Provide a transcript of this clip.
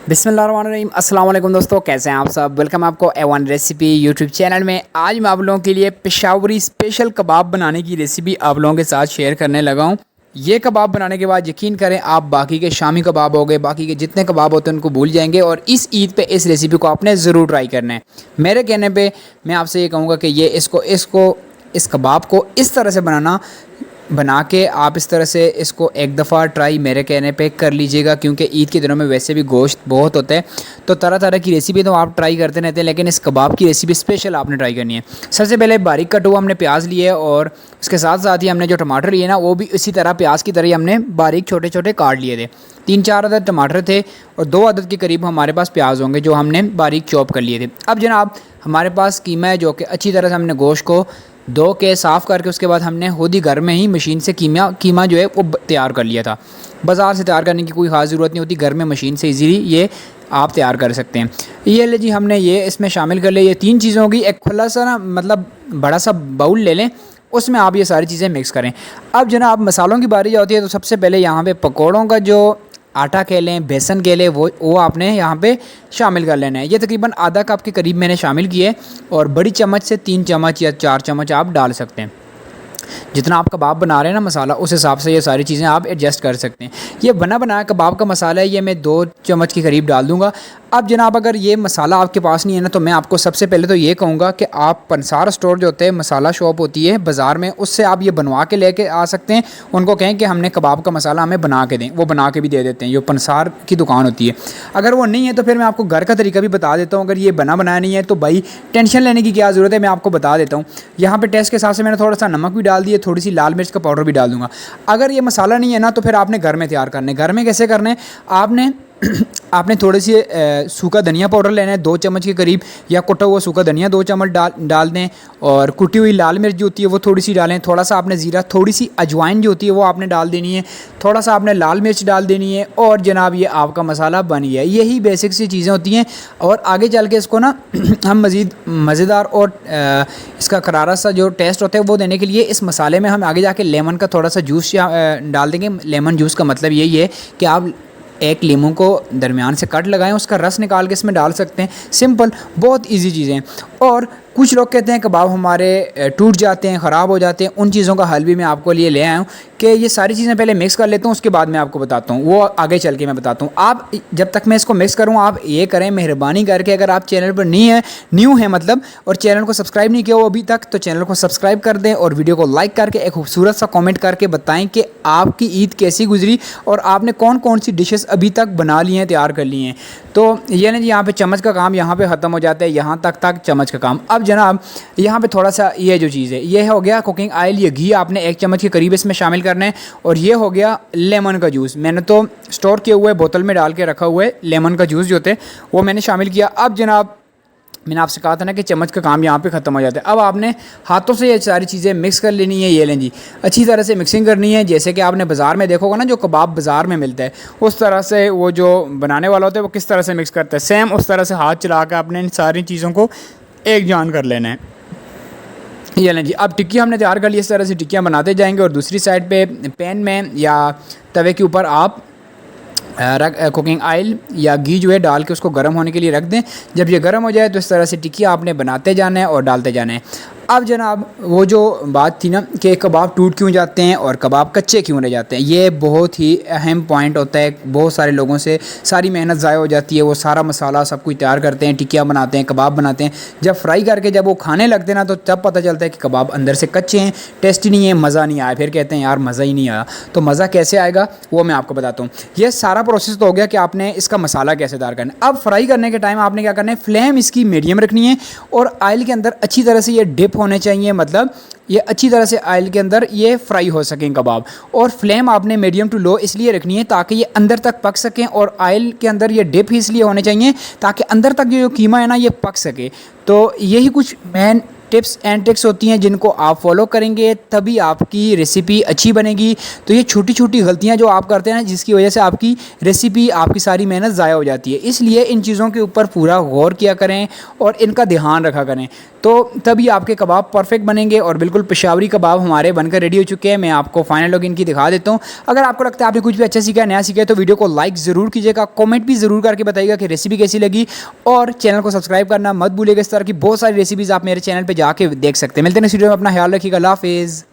बिस्मिल्लाहिर्रहमानिर्रहीम। अस्सलाम वालेकुम दोस्तों, कैसे हैं आप सब। वेलकम आपको A1 रेसिपी यूट्यूब चैनल में। आज मैं आप लोगों के लिए पेशावरी स्पेशल कबाब बनाने की रेसिपी आप लोगों के साथ शेयर करने लगा हूं। ये कबाब बनाने के बाद यकीन करें आप बाकी के शामी कबाब हो गए, बाकी के जितने कबाब होते हैं उनको भूल जाएंगे। और इस ईद पे इस रेसिपी को आपने ज़रूर ट्राई करना है। मेरे कहने पे मैं आपसे ये कहूँगा कि ये इस कबाब को इस तरह से बना के आप इस तरह से इसको एक दफ़ा ट्राई मेरे कहने पे कर लीजिएगा, क्योंकि ईद के दिनों में वैसे भी गोश्त बहुत होता है। तो तरह तरह की रेसिपी तो आप ट्राई करते रहते हैं, लेकिन इस कबाब की रेसिपी स्पेशल आपने ट्राई करनी है। सबसे पहले बारीक कट हुआ हमने प्याज लिए, और उसके साथ साथ ही हमने जो टमाटर लिए ना, वो भी इसी तरह प्याज की तरह ही हमने बारीक छोटे छोटे काट लिए थे। 3-4 अदद टमाटर थे और 2 अदद के करीब हमारे पास प्याज होंगे जो हमने बारीक चॉप कर लिए थे। अब जनाब हमारे पास कीमा है, जो कि अच्छी तरह से हमने गोश्त को धो के साफ़ करके उसके बाद हमने खुद ही घर में ही मशीन से कीमा जो है वो तैयार कर लिया था। बाज़ार से तैयार करने की कोई ख़ास ज़रूरत नहीं होती, घर में मशीन से इजीली ये आप तैयार कर सकते हैं। ये ले जी, हमने ये इसमें शामिल कर लिया। ये 3 चीज़ें होगी। एक खुला सा ना मतलब बड़ा सा बाउल ले लें, उसमें आप ये सारी चीज़ें मिक्स करें। अब जनाब मसालों की बारी होती है, तो सबसे पहले यहाँ पे पकौड़ों का जो आटा कह लें, बेसन कह लें, वो आपने यहाँ पे शामिल कर लेना है। ये तकरीबन आधा कप के करीब मैंने शामिल किए, और बड़ी चम्मच से 3 चम्मच या 4 चम्मच आप डाल सकते हैं। जितना आप कबाब बना रहे हैं ना मसाला, उस हिसाब से ये सारी चीज़ें आप एडजस्ट कर सकते हैं। ये बना बनाया कबाब का मसाला है, ये मैं 2 चम्मच के करीब डाल दूँगा। अब जनाब अगर ये मसाला आपके पास नहीं है ना, तो मैं आपको सबसे पहले तो ये कहूँगा कि आप पंसार स्टोर जो होते हैं, मसाला शॉप होती है बाज़ार में, उससे आप ये बनवा के लेके आ सकते हैं। उनको कहें कि हमने कबाब का मसाला हमें बना के दें, वो बना के भी दे देते हैं। ये पंसार की दुकान होती है। अगर वो नहीं है तो फिर मैं आपको घर का तरीका भी बता देता हूँ। अगर ये बना बनाया नहीं है तो भाई टेंशन लेने की क्या ज़रूरत है, मैं आपको बता देता हूँ। यहाँ पर टेस्ट के हिसाब से मैंने थोड़ा सा नमक भी डाल दिया, थोड़ी सी लाल मिर्च का पाउडर भी डाल दूँगा। अगर ये मसाला नहीं है ना, तो फिर आपने घर में तैयार करना है। घर में कैसे करना है, आपने थोड़ी सी सूखा धनिया पाउडर लेना है 2 चम्मच के करीब, या कुटा हुआ सूखा धनिया 2 चम्मच डाल दें। और कुटी हुई लाल मिर्च जो होती है वो थोड़ी सी डालें। थोड़ा सा आपने ज़ीरा, थोड़ी सी अजवाइन जो होती है वो आपने डाल देनी है। थोड़ा सा आपने लाल मिर्च डाल देनी है, और जनाब ये आपका मसाला बन गया। यही बेसिक सी चीज़ें होती हैं। और आगे चल के इसको ना हम मज़ीद मज़ेदार और इसका करारा सा जो टेस्ट होता है वो देने के लिए इस मसाले में हम आगे जाके लेमन का थोड़ा सा जूस डाल देंगे। लेमन जूस का मतलब यही है कि आप एक लीमू को दरमियान से कट लगाएं, उसका रस निकाल के इसमें डाल सकते हैं। सिंपल, बहुत इजी चीज़ें। और कुछ लोग कहते हैं कबाब हमारे टूट जाते हैं, ख़राब हो जाते हैं। उन चीज़ों का हल भी मैं आपको लिए ले आया हूँ कि ये सारी चीज़ें पहले मिक्स कर लेता हूँ, उसके बाद मैं आपको बताता हूँ। वो आगे चल के मैं बताता हूँ। आप जब तक मैं इसको मिक्स करूँ, आप ये करें मेहरबानी करके, अगर आप चैनल पर न्यू है मतलब, और चैनल को सब्सक्राइब नहीं किया हो अभी तक, तो चैनल को सब्सक्राइब कर दें और वीडियो को लाइक करके एक खूबसूरत सा कॉमेंट करके बताएँ कि आपकी ईद कैसी गुजरी और आपने कौन कौन सी डिशेस अभी तक बना ली हैं, तैयार कर ली हैं। तो ये नहीं, यहाँ पे चम्मच का काम यहाँ पे ख़त्म हो जाता है, यहाँ तक चम्मच का काम। अब जनाब यहाँ पे थोड़ा सा ये जो चीज़ है, ये हो गया कुकिंग ऑयल, ये घी आपने 1 चम्मच के करीब इसमें शामिल करना है। और ये हो गया लेमन का जूस, मैंने तो स्टोर किए हुए बोतल में डाल के रखा हुआ है। लेमन का जूस जो होते हैं वो मैंने शामिल किया। अब जनाब मैंने आपसे कहा था ना कि चम्मच का काम यहाँ पे ख़त्म हो जाता है। अब आपने हाथों से ये सारी चीज़ें मिक्स कर लेनी है। ये लें जी, अच्छी तरह से मिक्सिंग करनी है। जैसे कि आपने बाज़ार में देखोगा ना, जो कबाब बाज़ार में मिलता है, उस तरह से वो जो बनाने वाला होता है वो किस तरह से मिक्स करता है, सेम उस तरह से हाथ चला कर आपने इन सारी चीज़ों को एक जान कर लेना है। ये लें जी, अब टिक्की हमने तैयार कर ली। इस तरह से टिक्कियाँ बनाते जाएंगे, और दूसरी साइड पे पैन में या तवे के ऊपर आप कुकिंग ऑयल या घी जो है डाल के उसको गर्म होने के लिए रख दें। जब ये गर्म हो जाए तो इस तरह से टिक्की आपने बनाते जाना है और डालते जाना है। अब जनाब वो जो बात थी ना कि कबाब टूट क्यों जाते हैं और कबाब कच्चे क्यों रह जाते हैं, ये बहुत ही अहम पॉइंट होता है। बहुत सारे लोगों से सारी मेहनत ज़ाया हो जाती है। वो सारा मसाला सब कुछ तैयार करते हैं, टिक्कियाँ बनाते हैं, कबाब बनाते हैं, जब फ्राई करके जब वो खाने लगते हैं ना, तो तब पता चलता है कि कबाब अंदर से कच्चे हैं, टेस्टी नहीं है, मज़ा नहीं आया। फिर कहते हैं यार मज़ा ही नहीं आया। तो मज़ा कैसे आएगा वो मैं आपको बताता हूँ। ये सारा प्रोसेस तो हो गया कि आपने इसका मसाला कैसे तैयार करना है। अब फ्राई करने के टाइम आपने क्या करना है, फ्लेम इसकी मीडियम रखनी है, और ऑयल के अंदर अच्छी तरह से ये डिप होने चाहिए, मतलब ये अच्छी तरह से ऑयल के अंदर ये फ्राई हो सकें कबाब। और फ्लेम आपने मीडियम टू लो इसलिए रखनी है ताकि ये अंदर तक पक सकें, और ऑयल के अंदर ये डिप ही इसलिए होने चाहिए ताकि अंदर तक जो कीमा है ना ये पक सके। तो यही कुछ मेन टिप्स एंड ट्रिक्स होती हैं जिनको आप फॉलो करेंगे तभी आपकी रेसिपी अच्छी बनेगी। तो ये छोटी छोटी गलतियाँ जो आप करते हैं ना, जिसकी वजह से आपकी रेसिपी, आपकी सारी मेहनत ज़ाया हो जाती है। इसलिए इन चीज़ों के ऊपर पूरा गौर किया करें और इनका ध्यान रखा करें, तो तभी आपके कबाब परफेक्ट बनेंगे। और बिल्कुल पेशावरी कबाब हमारे बनकर रेडी हो चुके हैं। मैं आपको फाइनल लुक इनकी दिखा देता हूँ। अगर आपको लगता है आपने कुछ भी अच्छा सीखा, नया सीखा है, तो वीडियो को लाइक ज़रूर कीजिएगा, कमेंट भी ज़रूर करके बताइएगा कि रेसिपी कैसी लगी, और चैनल को सब्सक्राइब करना मत भूलिएगा। इस तरह की बहुत सारी रेसिपीज़ आप मेरे चैनल पर जाके देख सकते हैं। मिलते हैं नेक्स्ट वीडियो में, अपना ख्याल रखिएगा। अल्लाह हाफिज़।